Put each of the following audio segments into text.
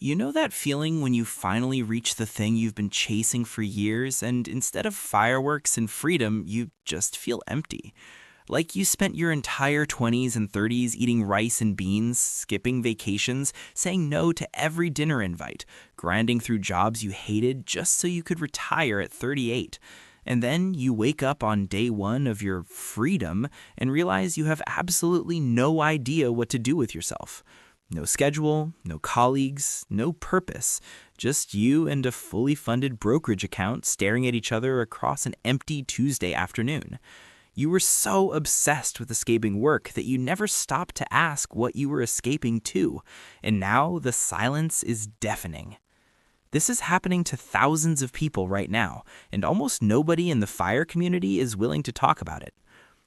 You know that feeling when you finally reach the thing you've been chasing for years, and instead of fireworks and freedom, you just feel empty? Like you spent your entire 20s and 30s eating rice and beans, skipping vacations, saying no to every dinner invite, grinding through jobs you hated just so you could retire at 38. And then you wake up on day one of your freedom and realize you have absolutely no idea what to do with yourself. No schedule, no colleagues, no purpose, just you and a fully funded brokerage account staring at each other across an empty Tuesday afternoon. You were so obsessed with escaping work that you never stopped to ask what you were escaping to, and now the silence is deafening. This is happening to thousands of people right now, and almost nobody in the FIRE community is willing to talk about it.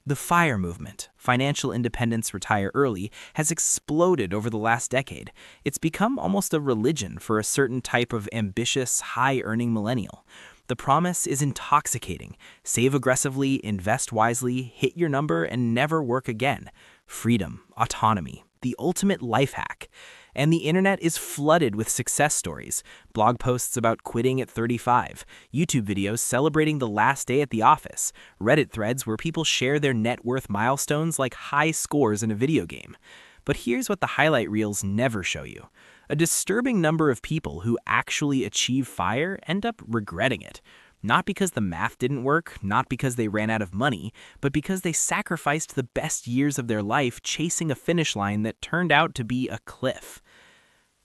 The FIRE movement, Financial Independence Retire Early, has exploded over the last decade. It's become almost a religion for a certain type of ambitious, high-earning millennial. The promise is intoxicating. Save aggressively, invest wisely, hit your number, and never work again. Freedom, autonomy, the ultimate life hack. And the internet is flooded with success stories, blog posts about quitting at 35, YouTube videos celebrating the last day at the office, Reddit threads where people share their net worth milestones like high scores in a video game. But here's what the highlight reels never show you. A disturbing number of people who actually achieve FIRE end up regretting it. Not because the math didn't work, not because they ran out of money, but because they sacrificed the best years of their life chasing a finish line that turned out to be a cliff.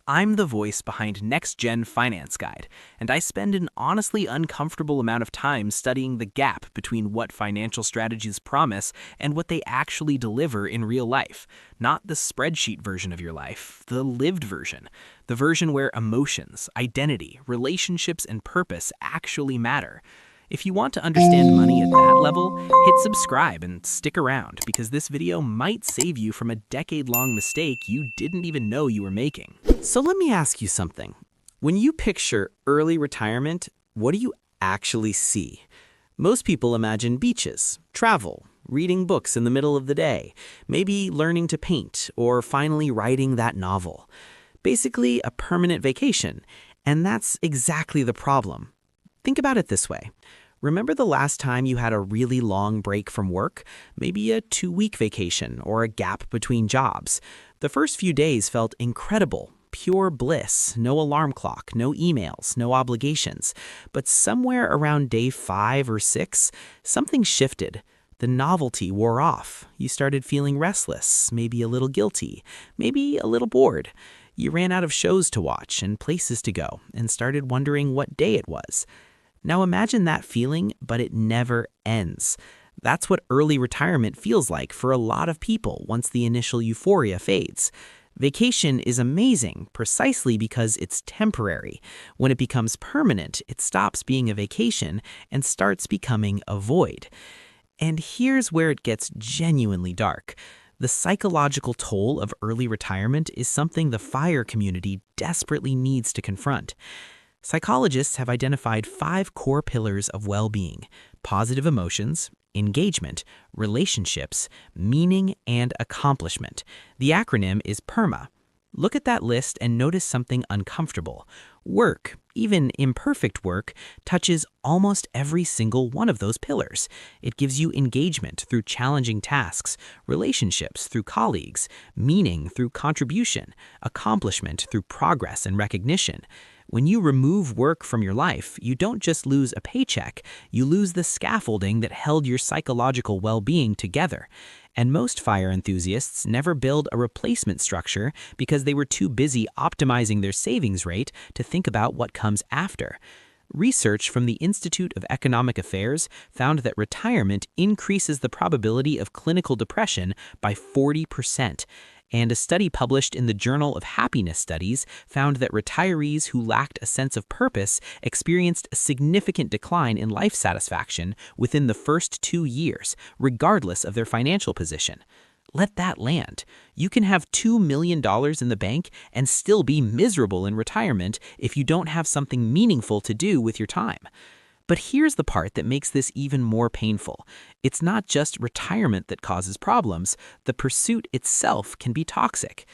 I'm the voice behind Next Gen Finance Guide, and I spend an honestly uncomfortable amount of time studying the gap between what financial strategies promise and what they actually deliver in real life. Not the spreadsheet version of your life, the lived version. The version where emotions, identity, relationships, and purpose actually matter. If you want to understand money at that level, hit subscribe and stick around because this video might save you from a decade-long mistake you didn't even know you were making. So let me ask you something. When you picture early retirement, what do you actually see? Most people imagine beaches, travel, reading books in the middle of the day, maybe learning to paint, or finally writing that novel. Basically, a permanent vacation. And that's exactly the problem. Think about it this way. Remember the last time you had a really long break from work? Maybe a 2-week vacation or a gap between jobs. The first few days felt incredible, pure bliss, no alarm clock, no emails, no obligations. But somewhere around day 5 or 6, something shifted. The novelty wore off. You started feeling restless, maybe a little guilty, maybe a little bored. You ran out of shows to watch and places to go and started wondering what day it was. Now imagine that feeling, but it never ends. That's what early retirement feels like for a lot of people once the initial euphoria fades. Vacation is amazing precisely because it's temporary. When it becomes permanent, it stops being a vacation and starts becoming a void. And here's where it gets genuinely dark. The psychological toll of early retirement is something the FIRE community desperately needs to confront. Psychologists have identified 5 core pillars of well-being: positive emotions, engagement, relationships, meaning, and accomplishment. The acronym is PERMA. Look at that list and notice something uncomfortable. Work, even imperfect work, touches almost every single one of those pillars. It gives you engagement through challenging tasks, relationships through colleagues, meaning through contribution, accomplishment through progress and recognition. When you remove work from your life, you don't just lose a paycheck, you lose the scaffolding that held your psychological well-being together. And most FIRE enthusiasts never build a replacement structure because they were too busy optimizing their savings rate to think about what comes after. Research from the Institute of Economic Affairs found that retirement increases the probability of clinical depression by 40%. And a study published in the Journal of Happiness Studies found that retirees who lacked a sense of purpose experienced a significant decline in life satisfaction within the first 2 years, regardless of their financial position. Let that land. You can have $2 million in the bank and still be miserable in retirement if you don't have something meaningful to do with your time. But here's the part that makes this even more painful. It's not just retirement that causes problems. The pursuit itself can be toxic.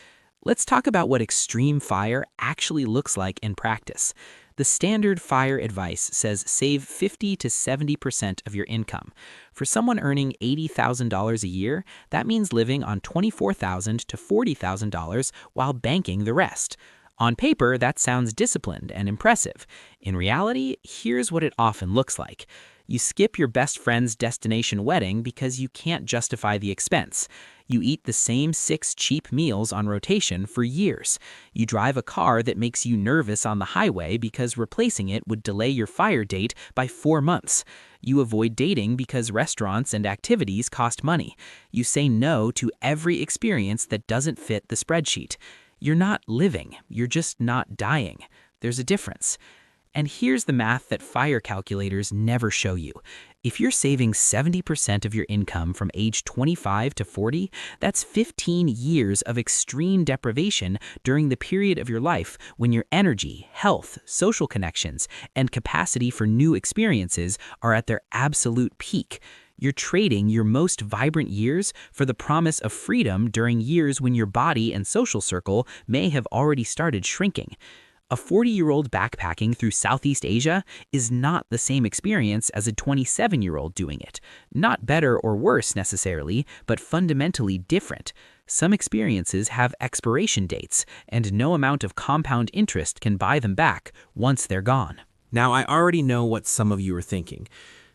Let's talk about what extreme FIRE actually looks like in practice. The standard FIRE advice says save 50 to 70% of your income. For someone earning $80,000 a year, that means living on $24,000 to $40,000 while banking the rest. On paper, that sounds disciplined and impressive. In reality, here's what it often looks like. You skip your best friend's destination wedding because you can't justify the expense. You eat the same 6 cheap meals on rotation for years. You drive a car that makes you nervous on the highway because replacing it would delay your FIRE date by 4 months. You avoid dating because restaurants and activities cost money. You say no to every experience that doesn't fit the spreadsheet. You're not living, you're just not dying. There's a difference. And here's the math that FIRE calculators never show you. If you're saving 70% of your income from age 25 to 40, that's 15 years of extreme deprivation during the period of your life when your energy, health, social connections, and capacity for new experiences are at their absolute peak. You're trading your most vibrant years for the promise of freedom during years when your body and social circle may have already started shrinking. A 40-year-old backpacking through Southeast Asia is not the same experience as a 27-year-old doing it. Not better or worse necessarily, but fundamentally different. Some experiences have expiration dates, and no amount of compound interest can buy them back once they're gone. Now, I already know what some of you are thinking.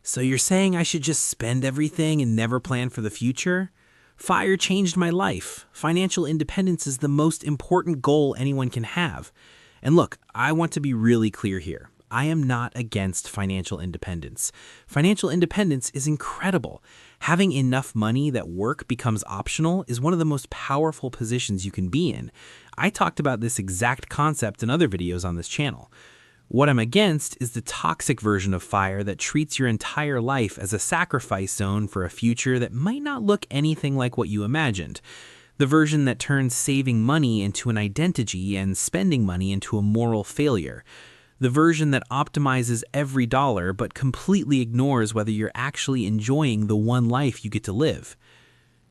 So you're saying I should just spend everything and never plan for the future? FIRE changed my life. Financial independence is the most important goal anyone can have. And look, I want to be really clear here. I am not against financial independence. Financial independence is incredible. Having enough money that work becomes optional is one of the most powerful positions you can be in. I talked about this exact concept in other videos on this channel. What I'm against is the toxic version of FIRE that treats your entire life as a sacrifice zone for a future that might not look anything like what you imagined. The version that turns saving money into an identity and spending money into a moral failure. The version that optimizes every dollar but completely ignores whether you're actually enjoying the one life you get to live.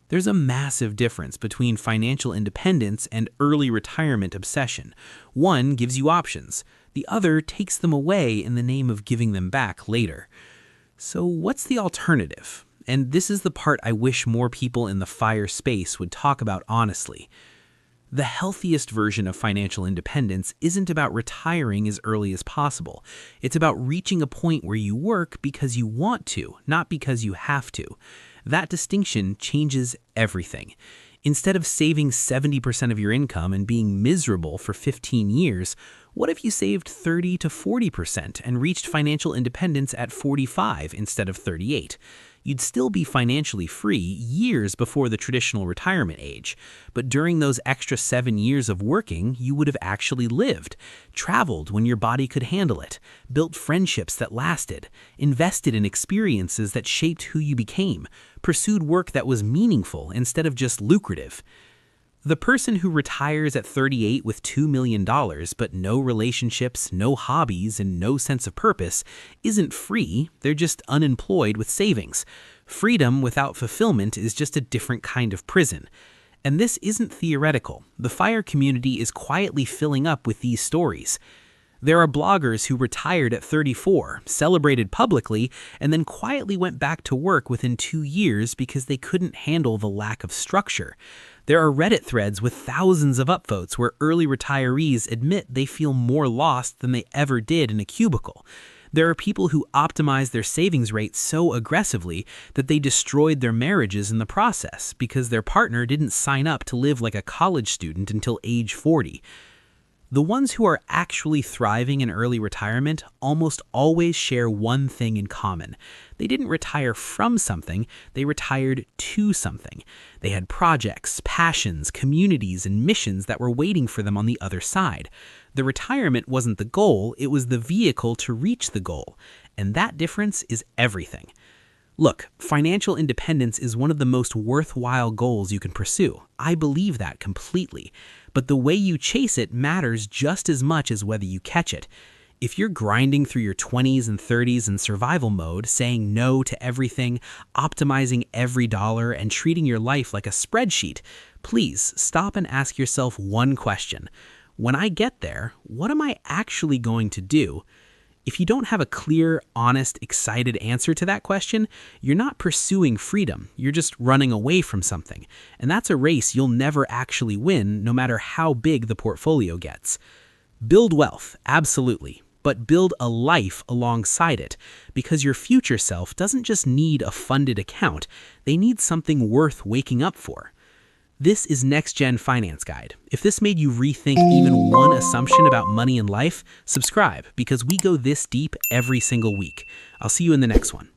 There's a massive difference between financial independence and early retirement obsession. One gives you options. The other takes them away in the name of giving them back later. So what's the alternative? And this is the part I wish more people in the FIRE space would talk about honestly. The healthiest version of financial independence isn't about retiring as early as possible. It's about reaching a point where you work because you want to, not because you have to. That distinction changes everything. Instead of saving 70% of your income and being miserable for 15 years, what if you saved 30 to 40% and reached financial independence at 45 instead of 38? You'd still be financially free years before the traditional retirement age. But during those extra 7 years of working, you would have actually lived, traveled when your body could handle it, built friendships that lasted, invested in experiences that shaped who you became, pursued work that was meaningful instead of just lucrative. The person who retires at 38 with $2 million but no relationships, no hobbies, and no sense of purpose isn't free, they're just unemployed with savings. Freedom without fulfillment is just a different kind of prison. And this isn't theoretical. The FIRE community is quietly filling up with these stories. There are bloggers who retired at 34, celebrated publicly, and then quietly went back to work within 2 years because they couldn't handle the lack of structure. There are Reddit threads with thousands of upvotes where early retirees admit they feel more lost than they ever did in a cubicle. There are people who optimize their savings rate so aggressively that they destroyed their marriages in the process because their partner didn't sign up to live like a college student until age 40. The ones who are actually thriving in early retirement almost always share one thing in common. They didn't retire from something, they retired to something. They had projects, passions, communities, and missions that were waiting for them on the other side. The retirement wasn't the goal, it was the vehicle to reach the goal. And that difference is everything. Look, financial independence is one of the most worthwhile goals you can pursue. I believe that completely. But the way you chase it matters just as much as whether you catch it. If you're grinding through your 20s and 30s in survival mode, saying no to everything, optimizing every dollar, and treating your life like a spreadsheet, Please stop and ask yourself one question. When I get there, what am I actually going to do? If you don't have a clear, honest, excited answer to that question, you're not pursuing freedom. You're just running away from something. And that's a race you'll never actually win, no matter how big the portfolio gets. Build wealth, absolutely, but build a life alongside it, because your future self doesn't just need a funded account, they need something worth waking up for. This is Next Gen Finance Guide. If this made you rethink even one assumption about money and life, subscribe, because we go this deep every single week. I'll see you in the next one.